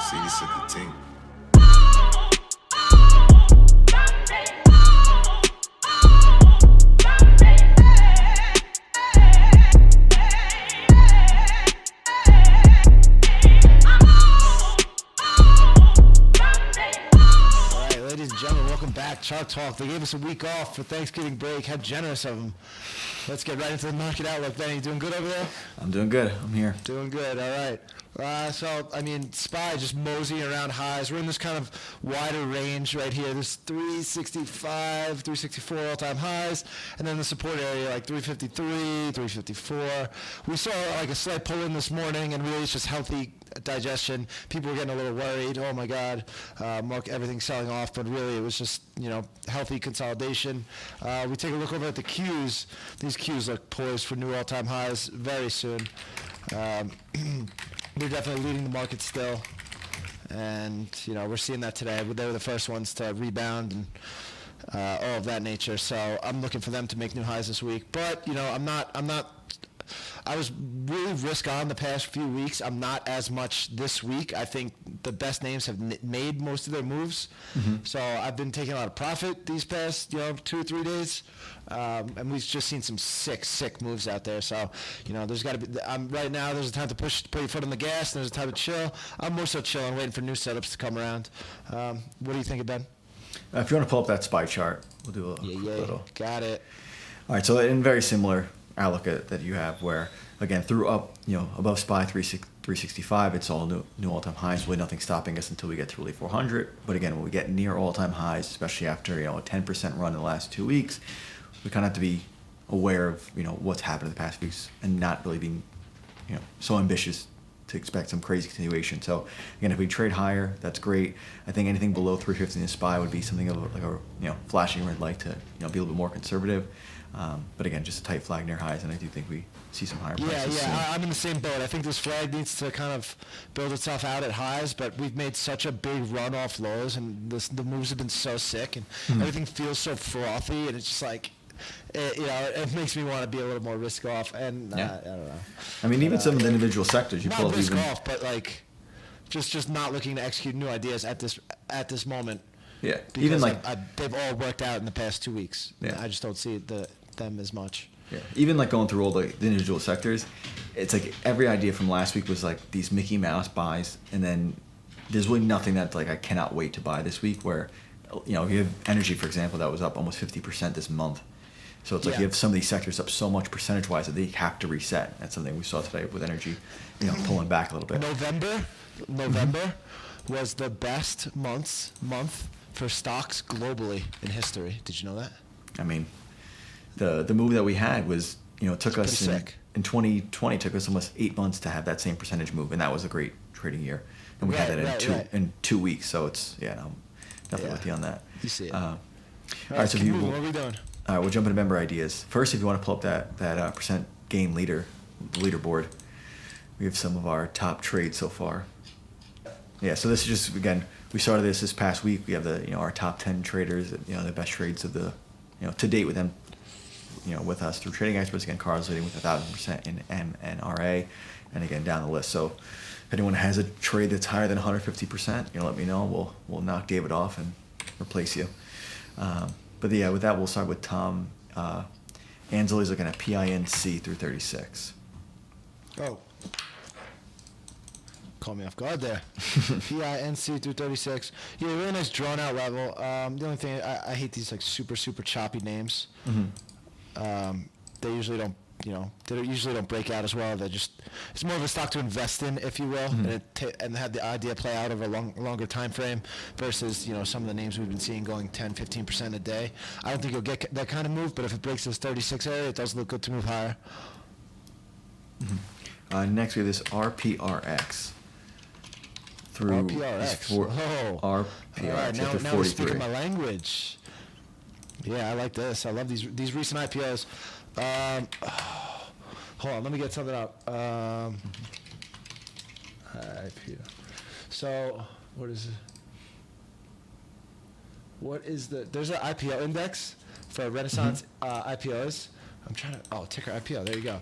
City's a good team. Chart Talk. They gave us a week off for Thanksgiving break. How generous of them. Let's get right into the market outlook. Benny, you doing good over there? I'm doing good. I'm here. Doing good. All right. SPY just moseying around highs. We're in this kind of wider range right here. There's 365, 364 all-time highs, and then the support area like 353, 354. We saw like a slight pull in this morning, and really it's just healthy digestion. People were getting a little worried. Oh my God, everything's selling off, but really it was just healthy consolidation. We take a look over at the Qs. These Qs look poised for new all-time highs very soon. They're definitely leading the market still, and we're seeing that today. They were the first ones to rebound and all of that nature. So I'm looking for them to make new highs this week. But I'm not. I was really risk on the past few weeks. I'm not as much this week. I think the best names have made most of their moves. Mm-hmm. So I've been taking a lot of profit these past 2 or 3 days. And we've just seen some sick moves out there. So, there's got to be, right now there's a time to put your foot on the gas, and there's a time to chill. I'm more so chilling, waiting for new setups to come around. What do you think, Ben? If you want to pull up that SPY chart, we'll do a little. Got it. All right, so in very similar outlook that you have, where, again, through up, above SPY 365, it's all new all-time highs. Really nothing stopping us until we get to really 400. But again, when we get near all-time highs, especially after, a 10% run in the last 2 weeks, we kind of have to be aware of, what's happened in the past weeks and not really being, so ambitious to expect some crazy continuation. So again, if we trade higher, that's great. I think anything below 350 in the SPY would be something of like a flashing red light to, be a little bit more conservative. But again, just a tight flag near highs, and I do think we see some higher prices soon. I'm in the same boat. I think this flag needs to kind of build itself out at highs, but we've made such a big run off lows, and the moves have been so sick, and everything feels so frothy, and it's just like, it makes me want to be a little more risk off, and I don't know. I mean, even some of the individual sectors, you pull not risk off, but like just not looking to execute new ideas at this moment. Yeah, because even like they've all worked out in the past 2 weeks. Yeah, I just don't see them as much. Yeah, even like going through all the individual sectors, it's like every idea from last week was like these Mickey Mouse buys, and then there's really nothing that like I cannot wait to buy this week. Where you have energy, for example, that was up almost 50% this month. So it's like you have some of these sectors up so much percentage-wise that they have to reset. That's something we saw today with energy, pulling back a little bit. November was the best month for stocks globally in history. Did you know that? I mean, the move that we had was, took us in 2020 took us almost 8 months to have that same percentage move, and that was a great trading year. And we had that in 2 weeks. So it's definitely with you on that. You see it. All right, so what are we doing? All right, we'll jump into member ideas. First, if you want to pull up that percent gain leaderboard, we have some of our top trades so far. Yeah, so this is just, again, we started this past week. We have our top 10 traders, the best trades of the, to date with them, with us through trading experts. Again, Carl's leading with 1,000% in MNRA, and again down the list. So if anyone has a trade that's higher than 150%, let me know. We'll knock David off and replace you. But yeah, with that, we'll start with Tom. Ansley's looking at PINC through 36. Oh. Caught me off guard there. PINC through 36. Yeah, really nice drawn out level. The only thing, I hate these like super choppy names. Mm-hmm. They usually don't, they usually don't break out as well. It's more of a stock to invest in, if you will, mm-hmm. and have the idea play out over a longer time frame versus, some of the names we've been seeing going 10-15% a day. I don't think you'll get that kind of move, but if it breaks this 36 area, it does look good to move higher. Mm-hmm. Next, we have this RPRX. Through RPRX. RPRX. All right, now we're speaking my language. Yeah, I like this. I love these recent IPOs. Hold on, let me get something up. IPO. So, what is there's an IPO index for Renaissance IPOs. I'm trying to, ticker IPO, there you go.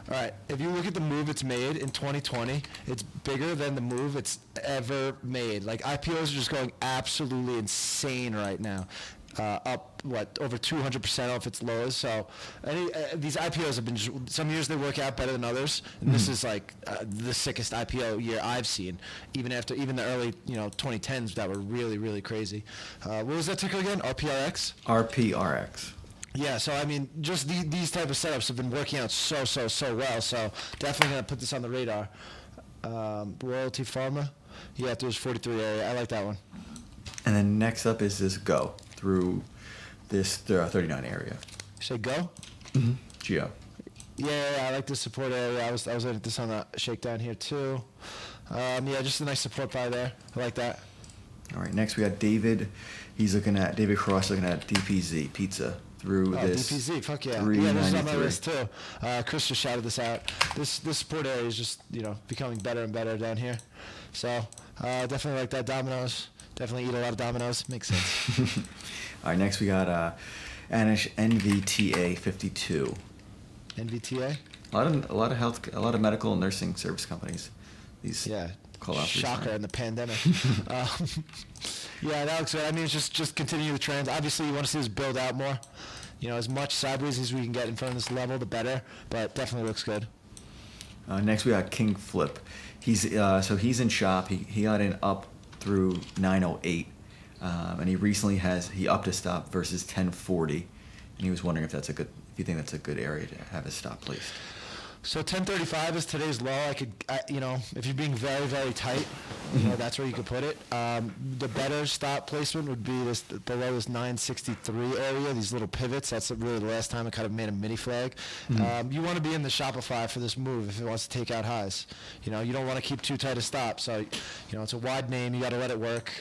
All right, if you look at the move it's made in 2020, it's bigger than the move it's ever made. Like IPOs are just going absolutely insane right now. Up over 200% off its lows. So these IPOs have been some years they work out better than others, and this is like the sickest IPO year I've seen. Even the early 2010s that were really, really crazy. What was that ticker again? RPRX. RPRX. Yeah, so I mean, just these type of setups have been working out so well. So definitely gonna put this on the radar. Royalty Pharma. Yeah, there's 43 area. I like that one. And then next up is this Go through this 39 area. You say Go? Mm-hmm. Geo. Yeah, I like the support area. I was looking at this on the shakedown here too. Yeah, just a nice support buy there. I like that. All right, next we got David. David Cross looking at DPZ Pizza through this. DPZ, fuck yeah. Yeah, this is on my list too. Chris just shouted this out. This support area is just, becoming better and better down here. So, definitely like that. Domino's. Definitely eat a lot of Domino's. Makes sense. All right, next we got Anish NVTA 52. NVTA? A lot of medical and nursing service companies. These call out shocker in the pandemic. Yeah, that looks good. I mean, it's just continue the trends. Obviously, you want to see this build out more. As much sideways as we can get in front of this level, the better. But definitely looks good. Next we got King Flip. He's in shop. He got in up through 908, and he recently he upped his stop versus 1040, and he was wondering if you think that's a good area to have his stop placed. So 1035 is today's low. If you're being very, very tight, that's where you could put it. The better stop placement would be below this 963 area, these little pivots. That's really the last time it kind of made a mini flag. Mm-hmm. You want to be in the Shopify for this move if it wants to take out highs. You don't want to keep too tight a stop. So, it's a wide name. You got to let it work.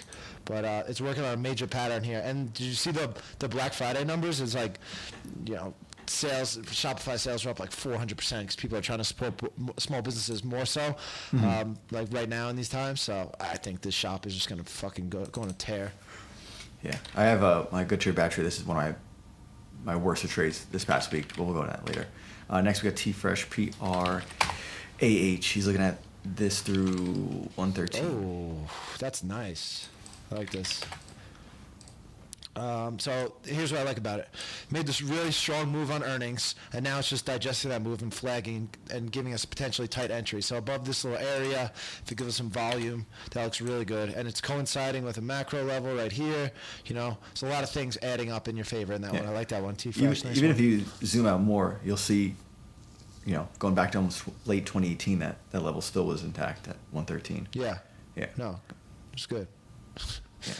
But it's working on a major pattern here. And did you see the Black Friday numbers? It's like, Shopify sales are up like 400% because people are trying to support small businesses more so, like right now in these times. So I think this shop is just going to fucking go on a tear. Yeah. I have my Good Trade Battery. This is one of my worst of trades this past week. We'll go into that later. Next, we got T-Fresh PRAH. He's looking at this through 113. Oh, that's nice. I like this. So here's what I like about it. Made this really strong move on earnings, and now it's just digesting that move and flagging and giving us a potentially tight entry. So above this little area, if it gives us some volume, that looks really good. And it's coinciding with a macro level right here. So a lot of things adding up in your favor in that one. I like that one. T-Fresh, nice even one. if you zoom out more, you'll see, going back to almost late 2018, that level still was intact at 113. Yeah. Yeah. No, it's good. Yeah.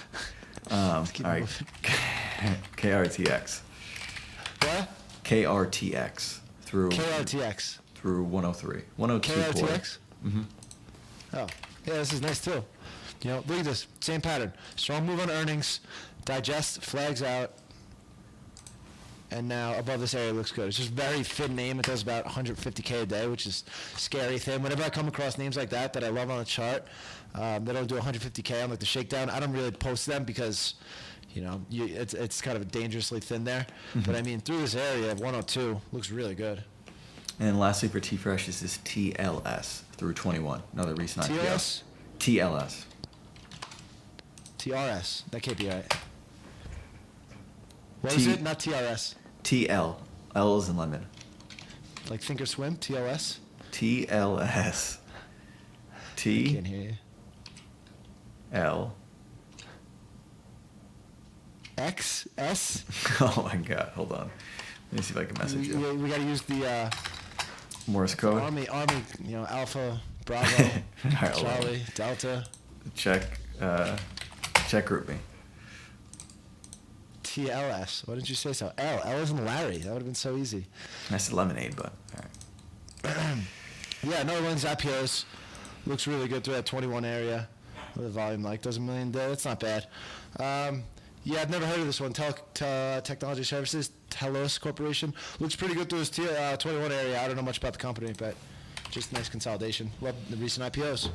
All right. KRTX. What? KRTX through 103. 102. KRTX? Mm-hmm. Oh, yeah, this is nice too. Look at this. Same pattern. Strong move on earnings. Digest, flags out. And now above this area looks good. It's just very thin name. It does about 150K a day, which is scary thin. Whenever I come across names like that I love on the chart, that'll do 150K on like the shakedown, I don't really post them because, it's kind of dangerously thin there. Mm-hmm. But I mean, through this area, 102 looks really good. And lastly for T-Fresh is this TLS through 21. Another recent IPO. TLS. TRS. That can't be right. What is it? Not TRS. TL. L is in lemon. Like Thinkorswim? TLS? TLS. I can't hear you. L. X? S? Oh my God. Hold on. Let me see if I can message you. We got to use the Morse code. Army, Alpha, Bravo, right, Charlie, Delta. Check group me. TLS. Why didn't you say so? L isn't Larry. That would have been so easy. I said lemonade, but all right. Yeah, another one's IPOs. Looks really good through that 21 area. With the volume does $1 million a day. That's not bad. Yeah, I've never heard of this one. Technology Services, Telos Corporation. Looks pretty good through this 21 area. I don't know much about the company, but just nice consolidation. Love the recent IPOs.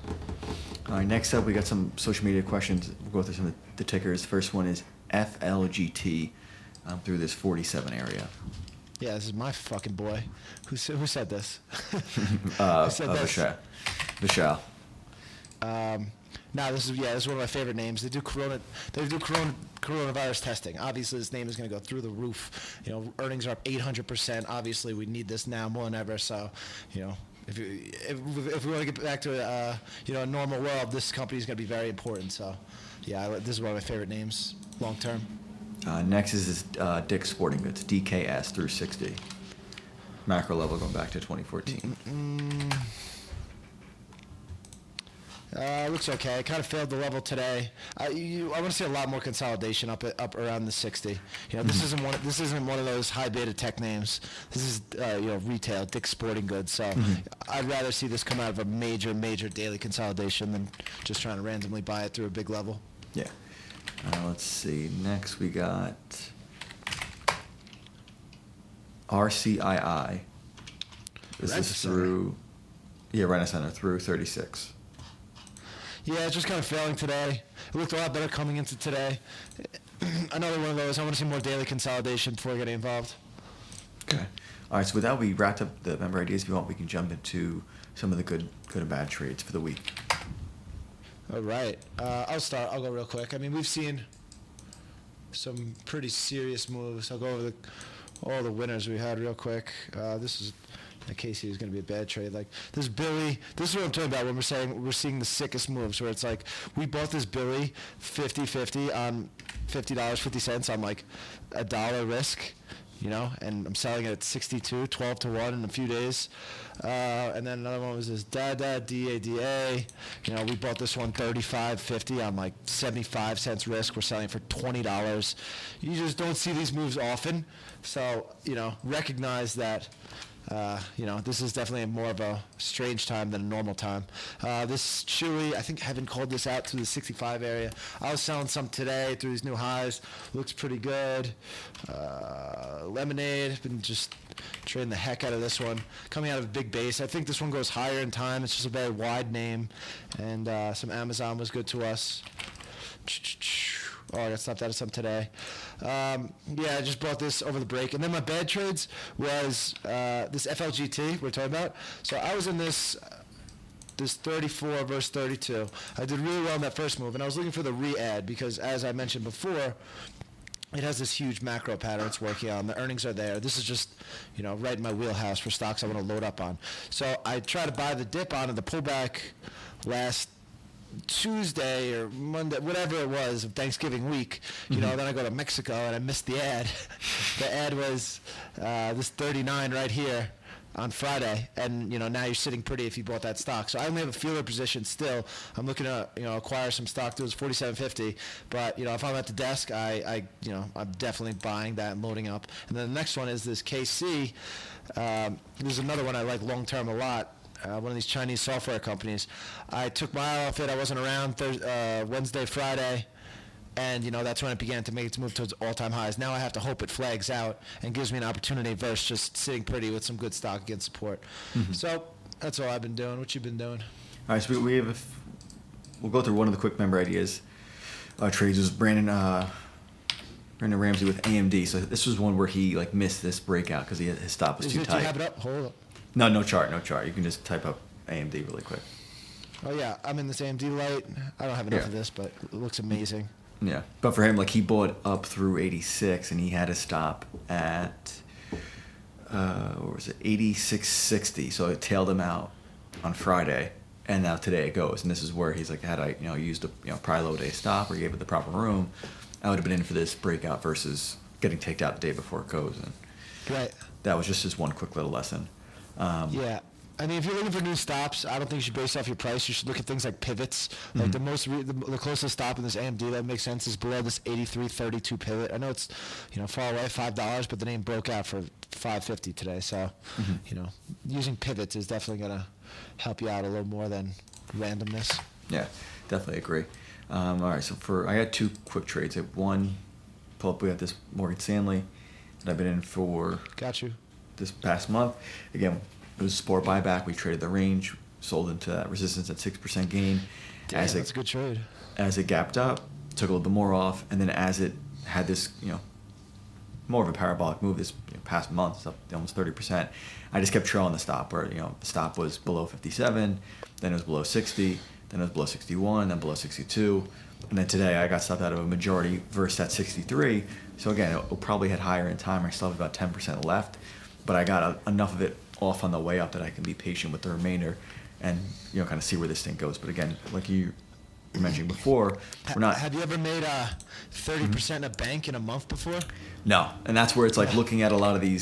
All right, next up, we got some social media questions. We'll go through some of the tickers. First one is FLGT through this 47 area. Yeah, this is my fucking boy. Who said this? Vishal. Now this is one of my favorite names. They do coronavirus testing. Obviously, this name is going to go through the roof. Earnings are up 800%. Obviously, we need this now more than ever. So, if we want to get back to a normal world, this company is going to be very important. So, yeah, this is one of my favorite names long term. Next is Dick's Sporting Goods, DKS through 60. Macro level going back to 2014. Looks okay. Kind of failed the level today. I want to see a lot more consolidation up around the 60. This isn't one of those high beta tech names. This is retail, Dick's Sporting Goods. So I'd rather see this come out of a major daily consolidation than just trying to randomly buy it through a big level. Yeah. Let's see. Next we got RCII. This is through Rent-A-Center through 36. Yeah, it's just kind of failing today. It looked a lot better coming into today. Another one of those. I want to see more daily consolidation before getting involved. Okay. All right, so with that, we wrapped up the member ideas. If you want, we can jump into some of the good and bad trades for the week. All right. I'll start. I'll go real quick. I mean, we've seen some pretty serious moves. I'll go over all the winners we had real quick. This is... Casey is going to be a bad trade. Like this Billy, this is what I'm talking about when we're saying we're seeing the sickest moves where it's like we bought this Billy 50-50 on $50.50 on like $1 risk, and I'm selling it at 62, 12-1 in a few days. And then another one was this DADA, DADA. We bought this one 35.50 on like 75 cents risk. We're selling it for $20. You just don't see these moves often. So, recognize that. This is definitely more of a strange time than a normal time. This Chewy, I think Heaven called this out to the 65 area. I was selling some today through these new highs. Looks pretty good. Lemonade, been just trading the heck out of this one. Coming out of a big base. I think this one goes higher in time. It's just a very wide name. And some Amazon was good to us. Oh, I got stopped out of some today. I just bought this over the break. And then my bad trades was this FLGT we're talking about. So I was in this 34 versus 32. I did really well in that first move, and I was looking for the re-add because, as I mentioned before, it has this huge macro pattern it's working on. The earnings are there. This is just, right in my wheelhouse for stocks I want to load up on. So I try to buy the dip on the pullback last Tuesday or Monday, whatever it was, of Thanksgiving week, then I go to Mexico and I missed the ad. The ad was this 39 right here on Friday, and now you're sitting pretty if you bought that stock. So I only have a feeler position still. I'm looking to acquire some stock. It was 47.50, but if I'm at the desk, I'm definitely buying that and loading up. And then the next one is this KC. There's another one I like long term a lot. One of these Chinese software companies. I took my eye off it. I wasn't around Wednesday, Friday, and that's when it began to make its move towards all-time highs. Now I have to hope it flags out and gives me an opportunity versus just sitting pretty with some good stock against support. Mm-hmm. So that's all I've been doing. What you been doing? All right, so we'll go through one of the quick member ideas. Trades was Brandon Ramsey with AMD. So this was one where he missed this breakout because his stop was too tight. Do you have it up? Hold up. No chart. You can just type up AMD really quick. Oh, yeah. I'm in this AMD light. I don't have enough of this, but it looks amazing. Yeah. But for him, he bought up through 86, and he had to stop at, 86.60. So it tailed him out on Friday, and now today it goes. And this is where he's had I used a probably low day stop or gave it the proper room, I would have been in for this breakout versus getting taken out the day before it goes. And right. That was just his one quick little lesson. Yeah. I mean, if you're looking for new stops, I don't think you should base off your price. You should look at things like pivots. Like the closest stop in this AMD that makes sense is below this 83.32 pivot. I know it's far away, $5, but the name broke out for $5.50 today. So using pivots is definitely going to help you out a little more than randomness. Yeah, definitely agree. All right, so I got two quick trades. One, we got this Morgan Stanley that I've been in for. Got you. This past month. Again, it was a sport buyback. We traded the range, sold into that resistance at 6% gain. Damn, that's a good trade. As it gapped up, took a little bit more off, and then as it had this, more of a parabolic move this past month. It's up almost 30%. I just kept trailing the stop where the stop was below 57, then it was below 60, then it was below 61, then below 62, and then today I got stopped out of a majority versus that 63. So again, it'll probably hit higher in time. I still have about 10% left, but I got enough of it off on the way up that I can be patient with the remainder and kind of see where this thing goes. But again, like you mentioned before, we're not. Have you ever made 30% in a bank in a month before? No, and that's where it's like looking at a lot of the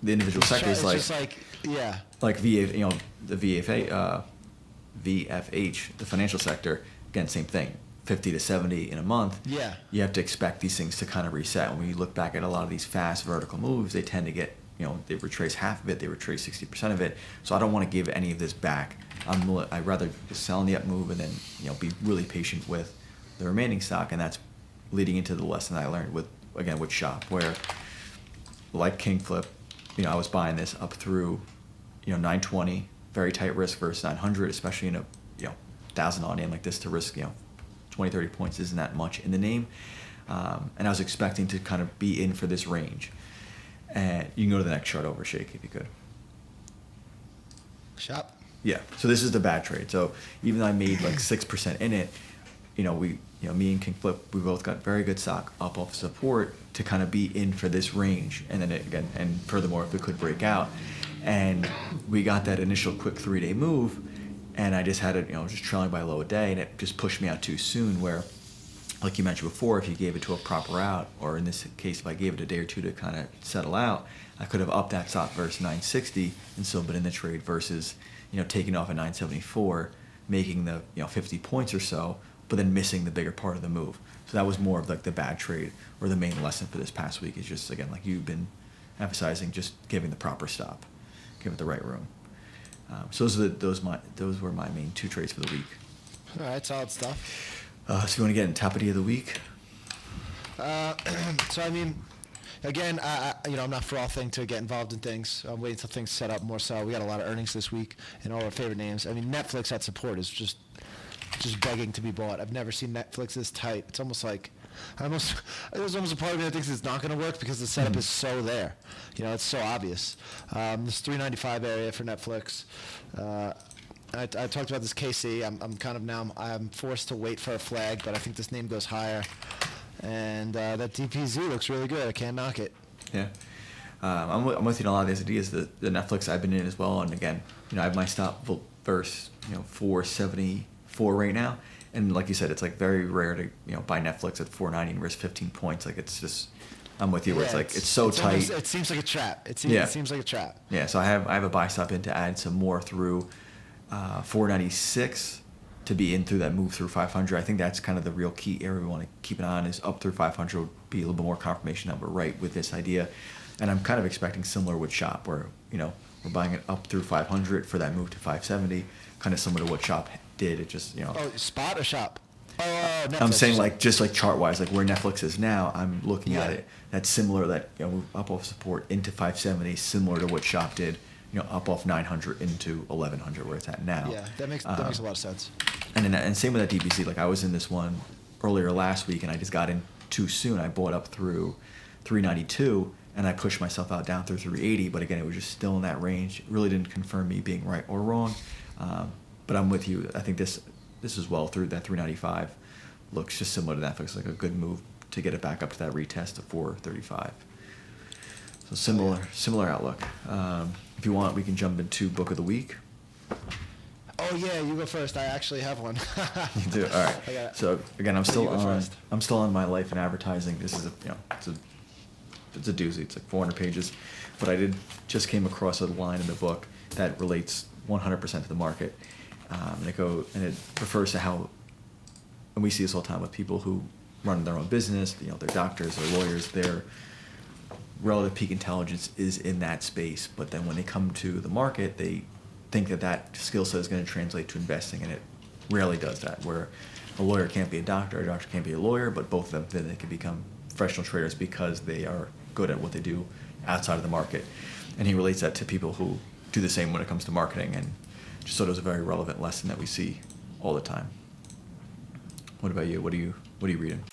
individual sectors, It's like just like, yeah, like the VFH, the financial sector. Again, same thing, 50 to 70 in a month. Yeah. You have to expect these things to kind of reset. When you look back at a lot of these fast vertical moves, they tend to get, they retrace half of it, they retrace 60% of it. So I don't want to give any of this back. I'd rather just sell in the up move and then be really patient with the remaining stock, and that's leading into the lesson I learned with Shop, where like King Flip, I was buying this up through 920, very tight risk versus 900, especially in a 1,000 on name like this to risk 20, 30 points isn't that much in the name, and I was expecting to kind of be in for this range. And you can go to the next chart over, Shake, if you could. Shop. Yeah. So this is the bad trade. So even though I made like 6% in it, me and King Flip, we both got very good stock up off support to kind of be in for this range. And then and furthermore, if it could break out, and we got that initial quick 3-day move, and I just had it, just trailing by a low a day, and it just pushed me out too soon. Where, like you mentioned before, if you gave it to a proper out, or in this case, if I gave it a day or two to kind of settle out, I could have upped that stop versus 960 and still been in the trade versus, taking off at 974, making the 50 points or so, but then missing the bigger part of the move. So that was more of like the bad trade, or the main lesson for this past week is just, again, like you've been emphasizing, just giving the proper stop, give it the right room. So those were my main 2 trades for the week. All right, solid stuff. So you want to get in top of the week? So I mean, again, I'm not for all thing to get involved in things. I'm waiting until things set up more so. We got a lot of earnings this week and all our favorite names. I mean, Netflix at support is just begging to be bought. I've never seen Netflix this tight. It's almost like there's almost a part of me that thinks it's not going to work because the setup is so there. It's so obvious. This 395 area for Netflix. I talked about this KC. I'm forced to wait for a flag, but I think this name goes higher. And that DPZ looks really good. I can't knock it. Yeah. I'm with you on a lot of these ideas. The Netflix I've been in as well. And again, I have my stop versus 474 right now. And like you said, it's like very rare to buy Netflix at 490 and risk 15 points. Like it's just, I'm with you. Where it's so tight. It seems like a trap. It seems like a trap. Yeah. So I have a buy stop in to add some more through 496 to be in through that move through 500. I think that's kind of the real key area we want to keep an eye on, is up through 500 would be a little bit more confirmation that we're right with this idea. And I'm kind of expecting similar with Shop, where we're buying it up through 500 for that move to 570, kind of similar to what Shop did. It just Oh, Spot or Shop? Oh, Netflix. I'm saying just like chart wise, like where Netflix is now, I'm looking at it. That's similar. That move up off support into 570, similar to what Shop did. Up off 900 into 1100 where it's at now. Yeah, that makes a lot of sense. And same with that DBC. Like I was in this one earlier last week, and I just got in too soon. I bought up through 392, and I pushed myself out down through 380. But again, it was just still in that range. It really didn't confirm me being right or wrong. But I'm with you. I think this as well through that 395 looks just similar to Netflix, like a good move to get it back up to that retest of 435. So similar outlook. If you want, we can jump into book of the week. Oh yeah, you go first. I actually have one. You do. All right. So again, I'm still on my life in advertising. This is it's a doozy. It's like 400 pages, but I just came across a line in the book that relates 100% to the market, and it refers to how, and we see this all the time with people who run their own business. They're doctors, they're lawyers, they're relative peak intelligence is in that space, but then when they come to the market, they think that skill set is going to translate to investing, and it rarely does that. Where a lawyer can't be a doctor can't be a lawyer, but both of them, then they can become professional traders because they are good at what they do outside of the market. And he relates that to people who do the same when it comes to marketing, and just thought it was a very relevant lesson that we see all the time. What about you? What are you reading?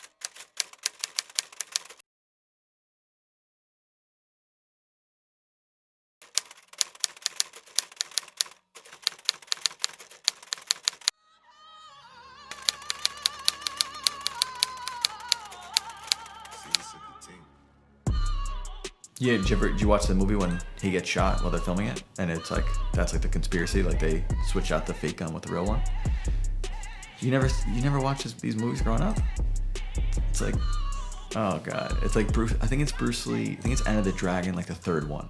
Yeah, did you watch the movie when he gets shot while they're filming it? And it's like, that's like the conspiracy, like they switch out the fake gun with the real one. You never watched these movies growing up? It's like, oh god, it's like I think it's Bruce Lee. I think it's Enter the Dragon, like the third one.